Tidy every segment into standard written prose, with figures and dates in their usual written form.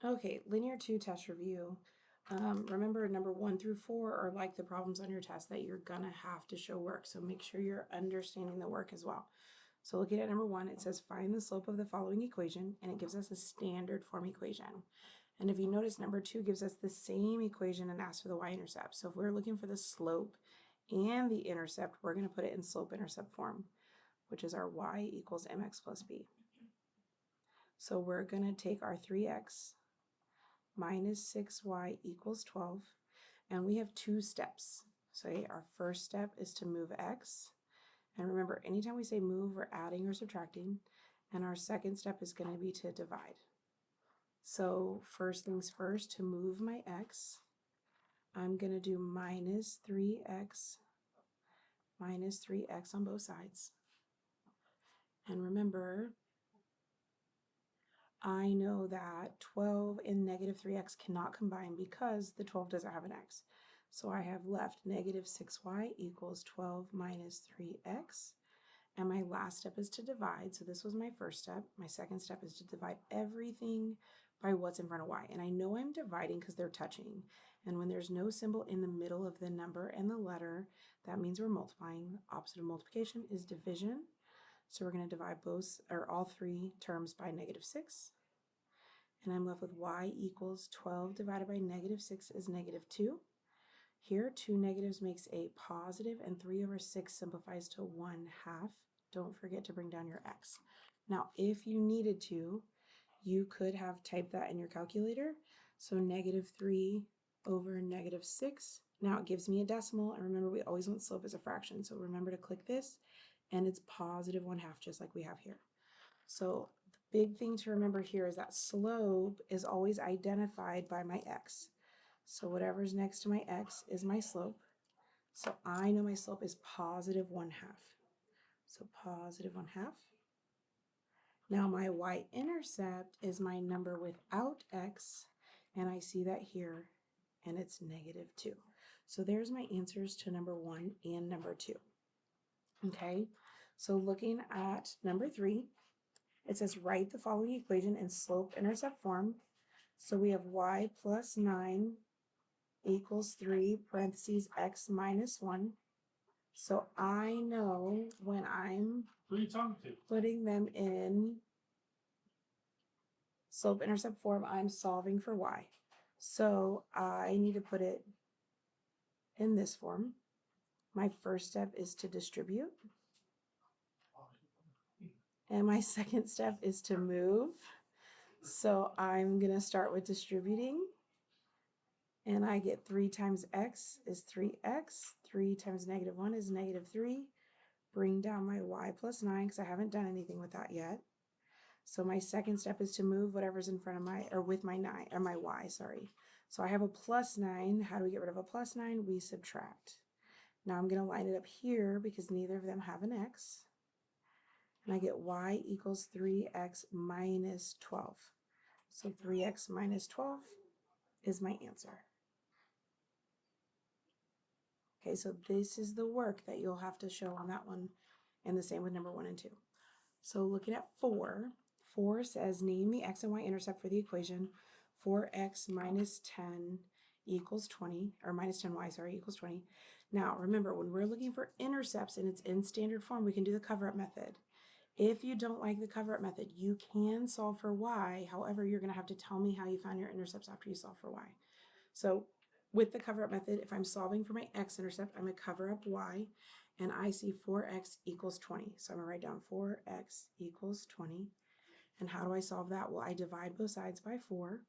Okay, linear 2 test review. Remember, number 1 through 4 are like the problems on your test that you're gonna have to show work. So make sure you're understanding the work as well. So looking at number 1, it says find the slope of the following equation, and it gives us a standard form equation. And if you notice, number 2 gives us the same equation and asks for the y-intercept. So if we're looking for the slope and the intercept, we're gonna put it in slope-intercept form, which is our y equals mx plus b. So we're gonna take our 3x minus 6y equals 12, and we have 2 steps. So our first step is to move x, and remember, anytime we say move, we're adding or subtracting, and our second step is going to be to divide. So first things first, to move my x, I'm going to do minus 3x on both sides. And remember, I know that 12 and negative 3x cannot combine because the 12 doesn't have an x. So I have left negative 6y equals 12 minus 3x. And my last step is to divide. So this was my first step. My second step is to divide everything by what's in front of y. And I know I'm dividing because they're touching. And when there's no symbol in the middle of the number and the letter, that means we're multiplying. The opposite of multiplication is division. So we're going to divide all 3 terms by negative 6. And I'm left with y equals 12 divided by negative 6 is negative 2. Here, 2 negatives makes a positive, and 3 over 6 simplifies to 1/2. Don't forget to bring down your x. Now, if you needed to, you could have typed that in your calculator. So negative 3 over negative 6. Now it gives me a decimal, and remember, we always want slope as a fraction. So remember to click this, and it's positive 1/2, just like we have here. So the big thing to remember here is that slope is always identified by my x. So whatever's next to my x is my slope. So I know my slope is positive 1/2. So positive 1/2. Now my y-intercept is my number without x, and I see that here, and it's negative 2. So there's my answers to number 1 and number 2. Okay, so looking at number 3, it says write the following equation in slope-intercept form. So we have y plus 9 equals 3 parentheses x minus 1. So I know when I'm putting them in slope-intercept form, I'm solving for y. So I need to put it in this form. My first step is to distribute. And my second step is to move. So I'm going to start with distributing. And I get 3 times x is 3x. 3 times negative 1 is negative 3. Bring down my y plus 9 because I haven't done anything with that yet. So my second step is to move whatever's in front of with my 9, or my y, sorry. So I have a plus 9. How do we get rid of a plus 9? We subtract. Now I'm going to line it up here because neither of them have an x. And I get y equals 3x minus 12. So 3x minus 12 is my answer. Okay, so this is the work that you'll have to show on that one, and the same with number 1 and 2. So looking at 4 says name the x and y intercept for the equation 4x minus 10 equals 20, or minus 10y, sorry, equals 20. Now remember, when we're looking for intercepts and it's in standard form, we can do the cover-up method. If you don't like the cover-up method, you can solve for y. However, you're going to have to tell me how you found your intercepts after you solve for y. So with the cover-up method, if I'm solving for my x-intercept, I'm going to cover up y, and I see 4x equals 20. So I'm going to write down 4x equals 20. And how do I solve that? Well, I divide both sides by 4,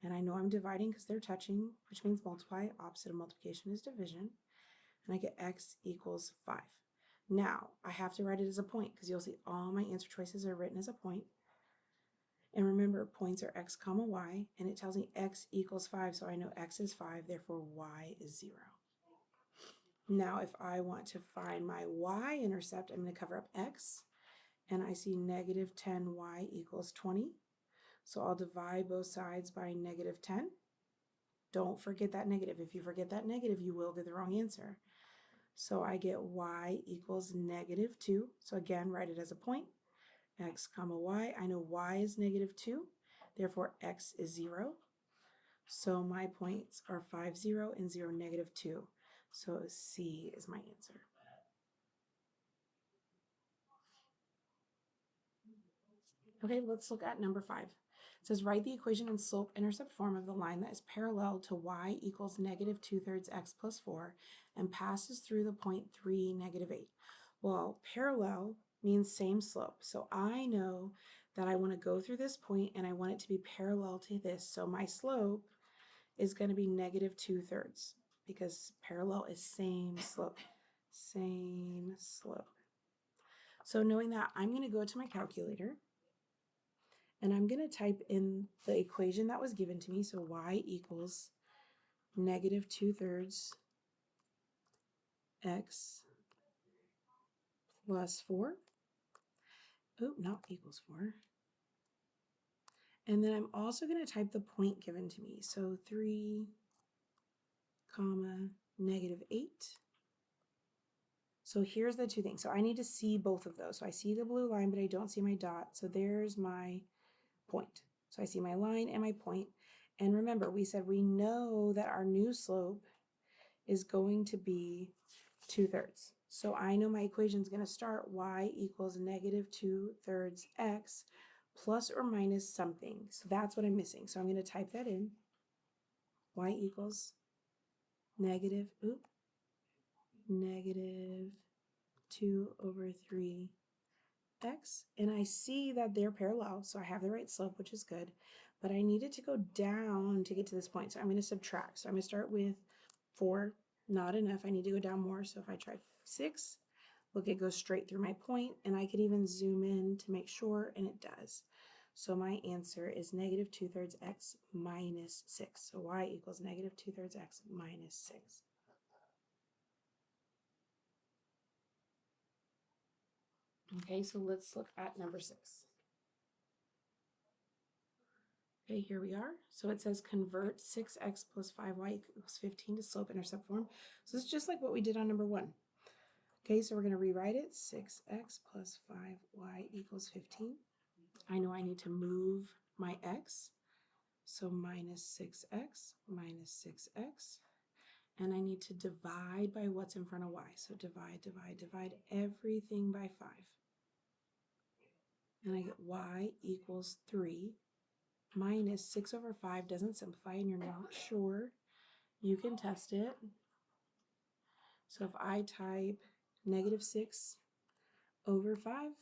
and I know I'm dividing because they're touching, which means multiply. Opposite of multiplication is division. And I get x equals 5. Now, I have to write it as a point because you'll see all my answer choices are written as a point. And remember, points are x comma y, and it tells me x equals 5, so I know x is 5, therefore y is 0. Now, if I want to find my y-intercept, I'm going to cover up x, and I see negative 10y equals 20. So I'll divide both sides by negative 10. Don't forget that negative. If you forget that negative, you will get the wrong answer. So I get y equals negative 2. So again, write it as a point. X comma y. I know y is negative 2. Therefore, x is 0. So my points are 5, 0, and 0, negative 2. So C is my answer. Okay, let's look at number 5. It says, write the equation in slope-intercept form of the line that is parallel to y equals negative 2/3 x plus 4 and passes through the point 3, negative 8. Well, parallel means same slope. So I know that I want to go through this point and I want it to be parallel to this. So my slope is going to be negative 2/3 because parallel is same slope. Same slope. So knowing that, I'm going to go to my calculator and I'm going to type in the equation that was given to me. So y equals negative 2/3 x plus 4. Oh, not equals 4. And then I'm also going to type the point given to me. So 3, comma, negative 8. So here's the two things. So I need to see both of those. So I see the blue line, but I don't see my dot. So there's my point. So I see my line and my point. And remember, we said we know that our new slope is going to be 2/3. So I know my equation is going to start y equals negative 2/3 x plus or minus something. So that's what I'm missing. So I'm going to type that in. Y equals negative 2/3 x, and I see that they're parallel, so I have the right slope, which is good, but I needed to go down to get to this point, so I'm going to subtract. So I'm going to start with 4, not enough, I need to go down more. So if I try 6, look, it goes straight through my point, and I could even zoom in to make sure, and it does. So my answer is negative 2/3 x minus 6. So y equals negative 2/3 x minus 6. Okay, so let's look at number 6. Okay, here we are. So it says convert 6x plus 5y equals 15 to slope-intercept form. So it's just like what we did on number 1. Okay, so we're going to rewrite it. 6x plus 5y equals 15. I know I need to move my x. So minus 6x minus 6x. And I need to divide by what's in front of y. So divide, divide, divide everything by 5. And I get y equals 3 minus 6 over 5 doesn't simplify and you're not sure. You can test it. So if I type negative 6 over 5,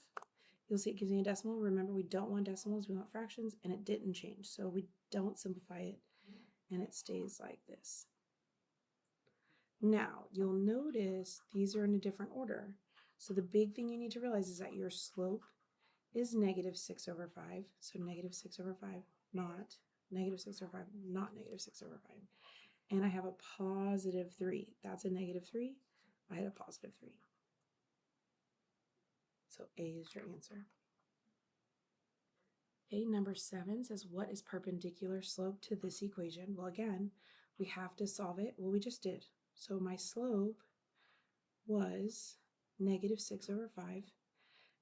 you'll see it gives me a decimal. Remember, we don't want decimals, we want fractions, and it didn't change. So we don't simplify it, and it stays like this. Now, you'll notice these are in a different order. So the big thing you need to realize is that your slope is negative 6 over 5. So negative 6 over 5, not negative 6 over 5, not negative 6 over 5. And I have a positive 3. That's a negative 3. I had a positive 3. So A is your answer. Okay, number 7 says, what is perpendicular slope to this equation? Well, again, we have to solve it. Well, we just did. So my slope was negative 6 over 5,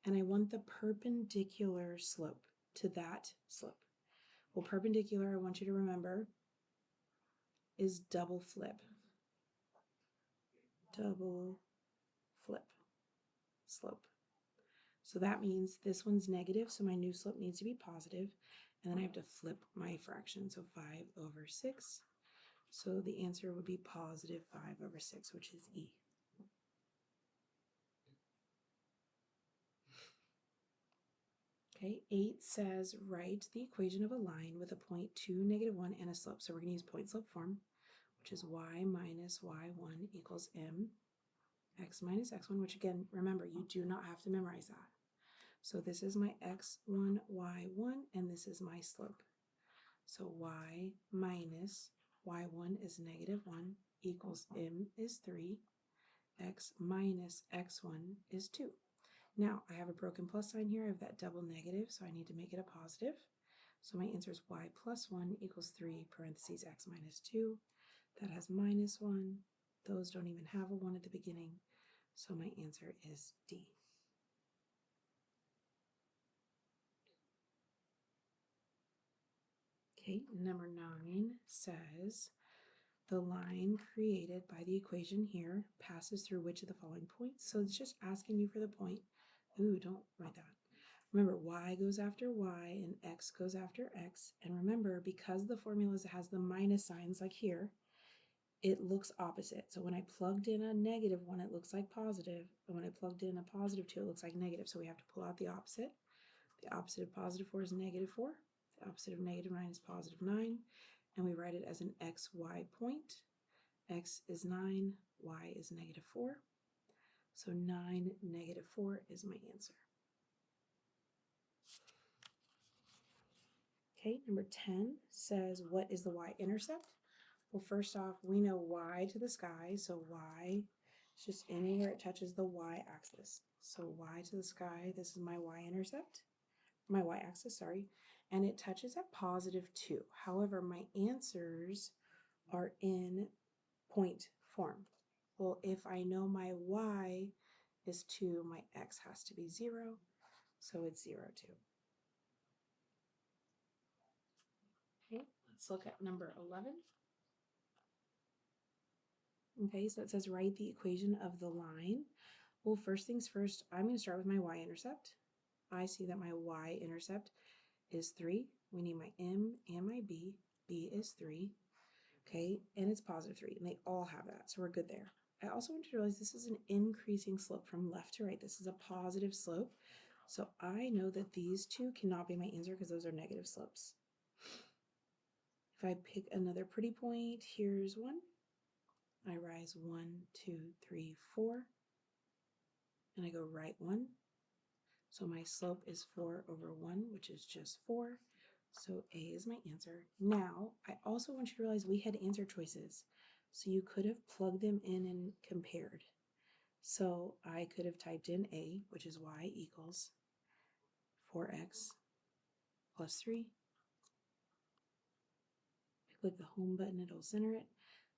and I want the perpendicular slope to that slope. Well, perpendicular, I want you to remember, is double flip. Double flip slope. So that means this one's negative, so my new slope needs to be positive, and then I have to flip my fraction, so 5 over 6. So the answer would be positive 5 over 6, which is E. Okay, 8 says write the equation of a line with a point 2, negative 1, and a slope. So we're going to use point slope form, which is y minus y1 equals m, x minus x1, which again, remember, you do not have to memorize that. So this is my x1, y1, and this is my slope. So y minus y1 is negative 1 equals m is 3, x minus x1 is 2. Now, I have a broken plus sign here. I have that double negative, so I need to make it a positive. So my answer is y plus 1 equals 3, parentheses x minus 2. That has minus 1. Those don't even have a 1 at the beginning. So my answer is D. Okay, number 9 says the line created by the equation here passes through which of the following points? So it's just asking you for the point. Ooh, don't write that. Remember, y goes after y and x goes after x. And remember, because the formula has the minus signs like here, it looks opposite. So when I plugged in a negative 1, it looks like positive. And when I plugged in a positive 2, it looks like negative. So we have to pull out the opposite. The opposite of positive 4 is negative 4. The opposite of negative 9 is positive 9. And we write it as an xy point. X is 9, y is negative 4. So 9, negative 4 is my answer. Okay, number 10 says, what is the y-intercept? Well, first off, we know y to the sky, so y is just anywhere it touches the y-axis. So y to the sky, this is my y-intercept, my y-axis, sorry, and it touches at positive 2. However, my answers are in point form. Well, if I know my y is 2, my x has to be 0, so it's 0, 2. Okay, let's look at number 11. Okay, so it says write the equation of the line. Well, first things first, I'm going to start with my y-intercept. I see that my y-intercept is 3. We need my m and my b. B is 3. Okay, and it's positive 3, and they all have that, so we're good there. I also want you to realize this is an increasing slope from left to right. This is a positive slope, so I know that these two cannot be my answer because those are negative slopes. If I pick another pretty point, here's one. I rise 1, 2, 3, 4, and I go right 1. So my slope is 4 over 1, which is just 4. So A is my answer. Now, I also want you to realize we had answer choices. So you could have plugged them in and compared. So I could have typed in A, which is y equals 4x plus 3. Click the home button, it'll center it.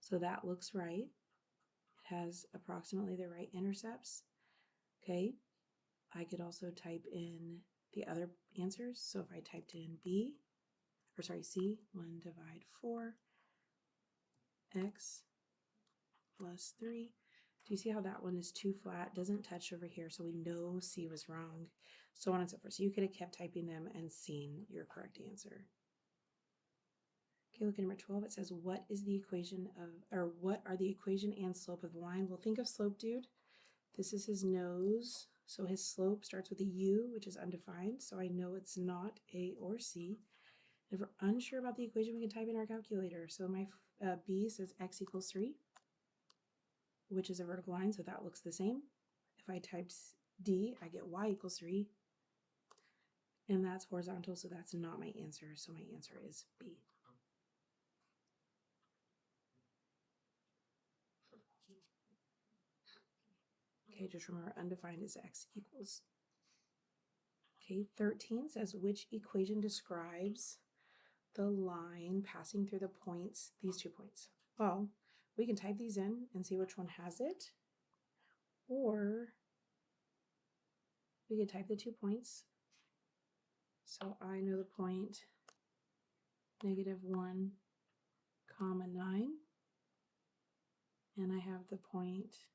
So that looks right. It has approximately the right intercepts. Okay. I could also type in the other answers. So if I typed in C, 1 divide 4, x plus 3. Do you see how that one is too flat? Doesn't touch over here, so we know C was wrong. So on and so forth. So you could have kept typing them and seen your correct answer. Okay, look at number 12. It says, what is the equation of, or what are the equation and slope of the line? Well, think of slope, dude. This is his nose. So his slope starts with a U, which is undefined. So I know it's not A or C. If we're unsure about the equation, we can type in our calculator. So my B says x equals 3, which is a vertical line, so that looks the same. If I typed D, I get y equals 3, and that's horizontal, so that's not my answer. So my answer is B. Okay, just remember undefined is x equals. Okay, 13 says which equation describes the line passing through the points, these 2 points? Well, we can type these in and see which one has it, or we could type the 2 points. So I know the point -1, 9, and I have the point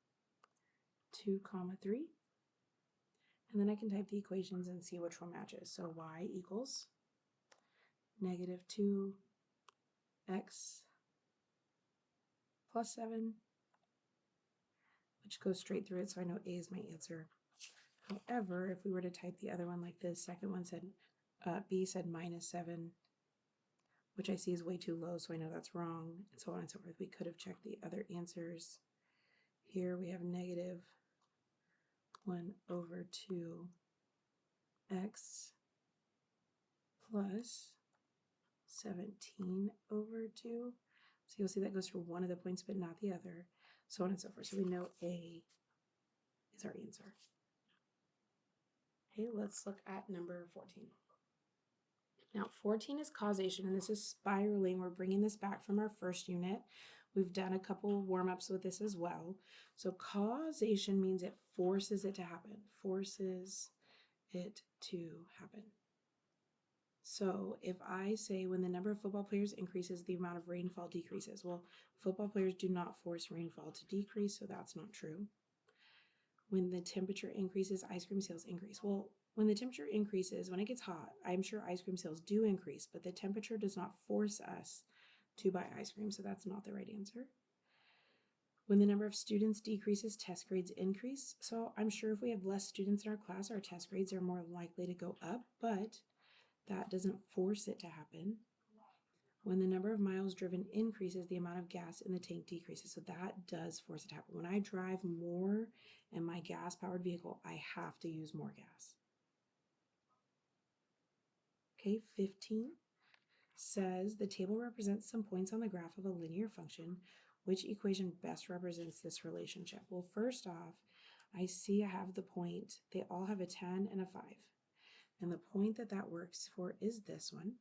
2, 3. And then I can type the equations and see which one matches. So y equals -2x plus 7, which goes straight through it, so I know A is my answer. However, if we were to type the other one like this, second one said, B said -7, which I see is way too low, so I know that's wrong, and so on and so forth. We could have checked the other answers. Here we have -1 over 2x plus 17 over 2. So you'll see that goes for one of the points, but not the other, so on and so forth. So we know A is our answer. Okay, let's look at number 14. Now, 14 is causation, and this is spiraling. We're bringing this back from our first unit. We've done a couple warm-ups with this as well. So causation means it forces it to happen, forces it to happen. So if I say when the number of football players increases, the amount of rainfall decreases. Well, football players do not force rainfall to decrease, so that's not true. When the temperature increases, ice cream sales increase. Well, when the temperature increases, when it gets hot, I'm sure ice cream sales do increase, but the temperature does not force us to buy ice cream, so that's not the right answer. When the number of students decreases, test grades increase. So I'm sure if we have less students in our class, our test grades are more likely to go up, but that doesn't force it to happen. When the number of miles driven increases, the amount of gas in the tank decreases. So that does force it to happen. When I drive more in my gas-powered vehicle, I have to use more gas. Okay, 15 says the table represents some points on the graph of a linear function. Which equation best represents this relationship? Well, first off, I see I have the point. They all have a 10 and a 5. And the point that works for is this one.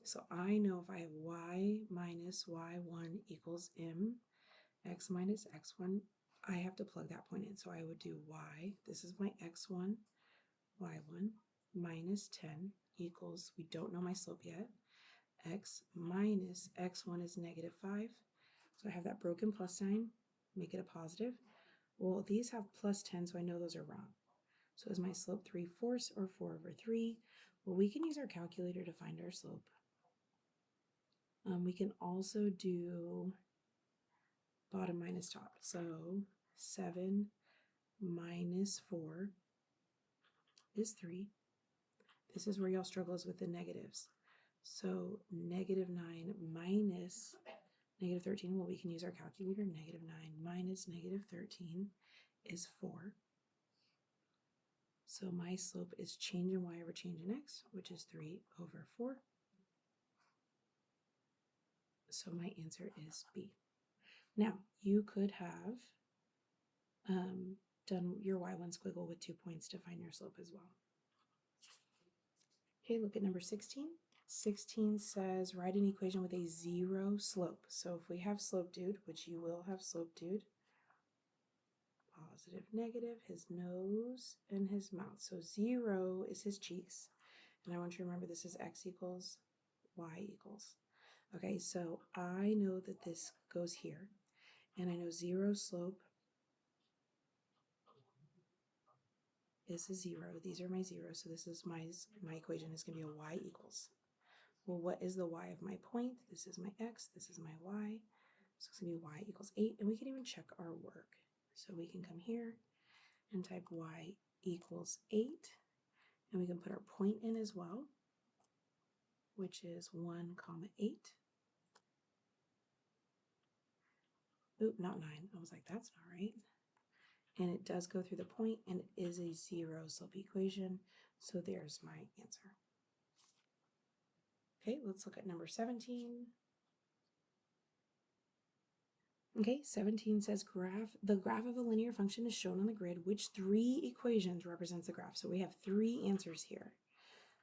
So I know if I have y minus y1 equals m, x minus x1, I have to plug that point in. So I would do y, this is my x1, y1, minus 10 equals, we don't know my slope yet, x minus x1 is negative 5. So I have that broken plus sign, make it a positive. Well, these have plus 10, so I know those are wrong. So is my slope 3/4 or 4/3? Well, we can use our calculator to find our slope. We can also do bottom minus top. So 7 minus 4 is 3. This is where y'all struggles with the negatives. So negative 9 minus negative 13, well, we can use our calculator. Negative 9 minus negative 13 is 4. So my slope is change in y over change in x, which is 3/4. So my answer is B. Now, you could have done your y1 squiggle with 2 points to find your slope as well. Okay, look at number 16. 16 says write an equation with a 0 slope. So if we have slope dude, which you will have slope dude, positive, negative, his nose and his mouth. So 0 is his cheeks. And I want you to remember this is x equals y equals. Okay, so I know that this goes here. And I know 0 slope is a 0. These are my zeros. So this is my equation is going to be a y equals. Well, what is the y of my point? This is my x. This is my y. So it's going to be y equals 8. And we can even check our work. So we can come here and type y equals 8. And we can put our point in as well, which is 1, 8. Oop, not 9. I was like, that's not right. And it does go through the point, and it is a 0 slope equation. So there's my answer. Okay, let's look at number 17. Okay, 17 says the graph of a linear function is shown on the grid. Which 3 equations represents the graph? So we have 3 answers here.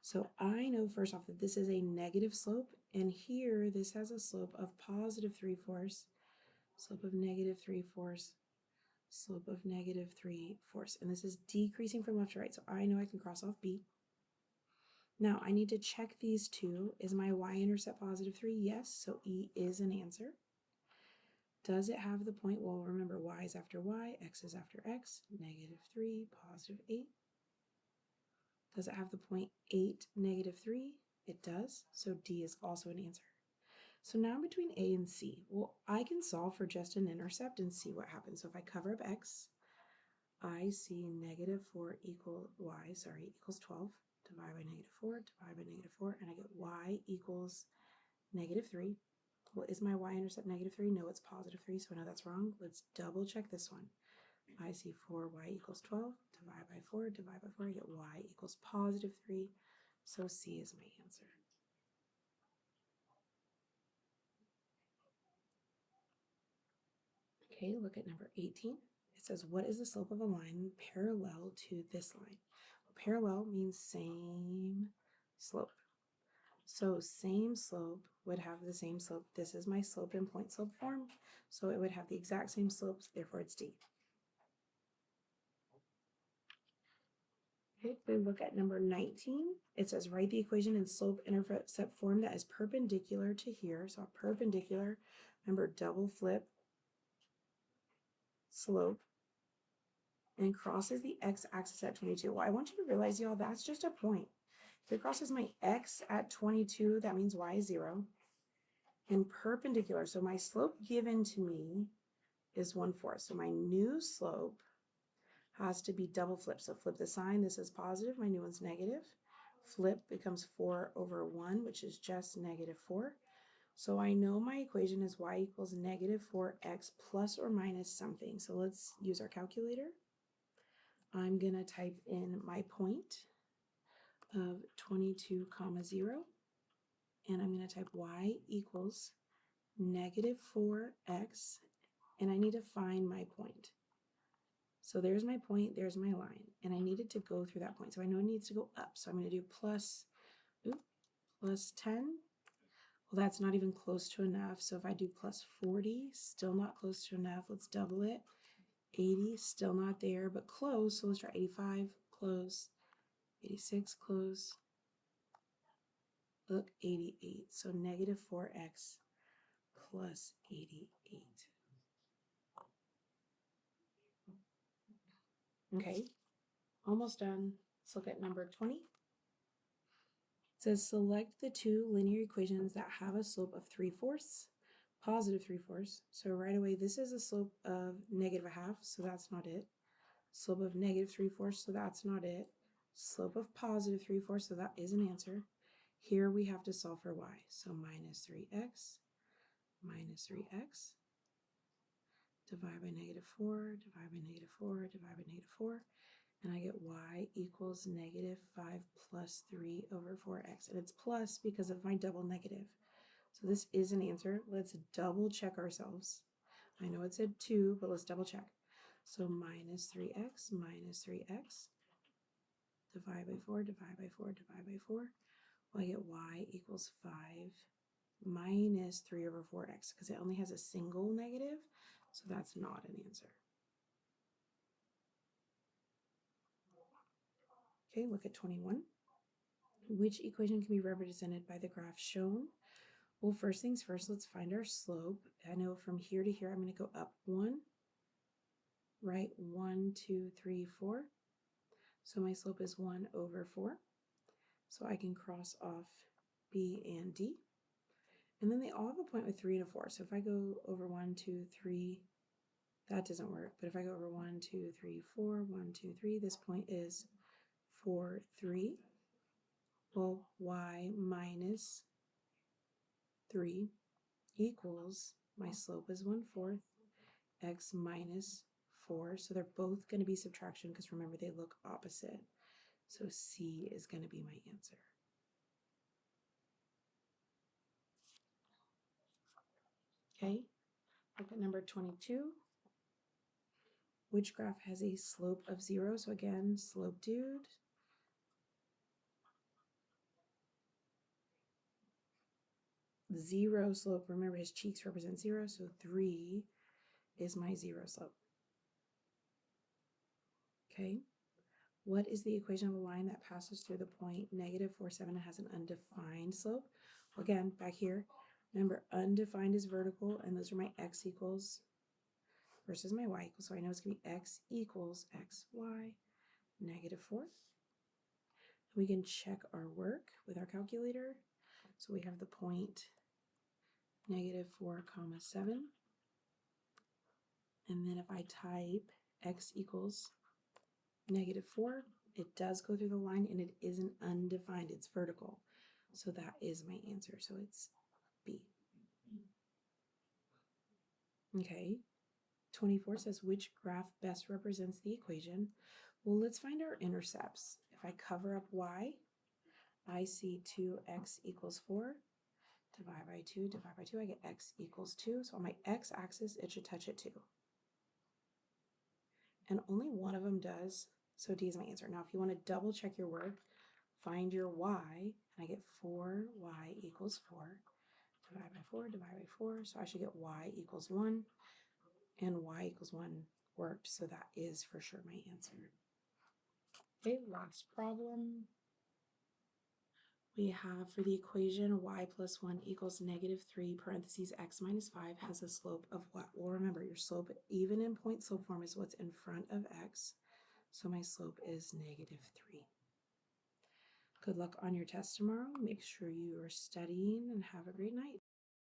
So I know first off that this is a negative slope, and here this has a slope of positive 3/4, slope of negative 3/4, slope of negative 3/4. And this is decreasing from left to right, so I know I can cross off B. Now I need to check these two. Is my y-intercept positive 3? Yes, so E is an answer. Does it have the point? Well, remember, y is after y, x is after x, negative 3, positive 8. Does it have the point 8, negative 3? It does, so D is also an answer. So now I'm between A and C. Well, I can solve for just an intercept and see what happens. So if I cover up x, I see negative 4 equals 12. Divide by negative 4, divide by negative 4, and I get y equals negative 3. Well, is my y-intercept negative 3? No, it's positive 3, so I know that's wrong. Let's double check this one. I see 4y equals 12, divide by 4, divide by 4, I get y equals positive 3, so C is my answer. Okay, look at number 18. It says, what is the slope of a line parallel to this line? Well, parallel means same slope. So same slope would have the same slope. This is my slope in point slope form. So it would have the exact same slopes, therefore it's D. Okay, we look at number 19. It says write the equation in slope-intercept form that is perpendicular to here. So perpendicular, remember double flip slope, and crosses the x-axis at 22. Well, I want you to realize, y'all, that's just a point. If it crosses my x at 22, that means y is 0. And perpendicular, so my slope given to me is 1/4. So my new slope has to be double flip. So flip the sign. This is positive. My new one's negative. Flip becomes 4/1, which is just -4. So I know my equation is y equals -4x plus or minus something. So let's use our calculator. I'm going to type in my point of 22, 0, and I'm going to type y equals -4x, and I need to find my point. So there's my point, there's my line, and I needed to go through that point. So I know it needs to go up. So I'm going to do plus 10. Well, that's not even close to enough. So if I do plus 40, still not close to enough. Let's double it. 80, still not there, but close. So let's try 85, close. 86, close. Look, 88. So -4x plus 88. Okay, almost done. Let's look at number 20. It says select the two linear equations that have a slope of 3/4, positive 3/4. So right away, this is a slope of -1/2, so that's not it. Slope of -3/4, so that's not it. Slope of positive 3/4, so that is an answer. Here we have to solve for y. So -3x, divide by -4, divide by -4, divide by -4, and I get y equals -5 plus 3/4x. And it's plus because of my double negative. So this is an answer. Let's double check ourselves. I know it said 2, but let's double check. So -3x, divide by 4, divide by 4, divide by 4. Well, I get y equals 5 minus 3/4x because it only has a single negative, so that's not an answer. Okay, look at 21. Which equation can be represented by the graph shown? Well, first things first, let's find our slope. I know from here to here, I'm going to go up 1, right? 1, 2, 3, 4. So my slope is 1/4. So I can cross off B and D. And then they all have a point with 3 and a 4. So if I go over 1, 2, 3, that doesn't work. But if I go over 1, 2, 3, 4, 1, 2, 3, this point is 4, 3. Well, y minus 3 equals, my slope is 1/4, x minus 4. So they're both going to be subtraction because remember they look opposite. So C is going to be my answer. Okay, look at number 22. Which graph has a slope of 0? So again, slope dude. Zero slope, remember his cheeks represent 0, so 3 is my 0 slope. Okay, what is the equation of a line that passes through the point -4, 7 and has an undefined slope? Well, again, back here, remember undefined is vertical, and those are my x equals versus my y equals, so I know it's going to be x equals xy -4. We can check our work with our calculator. So we have the point -4, 7. And then if I type x equals -4, it does go through the line and it isn't undefined, it's vertical. So that is my answer. So it's B. Okay, 24 says which graph best represents the equation? Well, let's find our intercepts. If I cover up y, I see 2x equals 4. Divide by 2, divide by 2, I get x equals 2. So on my x-axis, it should touch it 2. And only one of them does, so D is my answer. Now, if you want to double check your work, find your y, and I get 4y equals 4. Divide by 4, divide by 4, so I should get y equals 1, and y equals 1 worked, so that is for sure my answer. Okay, last problem. We have for the equation y plus 1 equals -3 parentheses x minus 5 has a slope of what? Well, remember, your slope, even in point slope form, is what's in front of x. So my slope is -3. Good luck on your test tomorrow. Make sure you are studying and have a great night.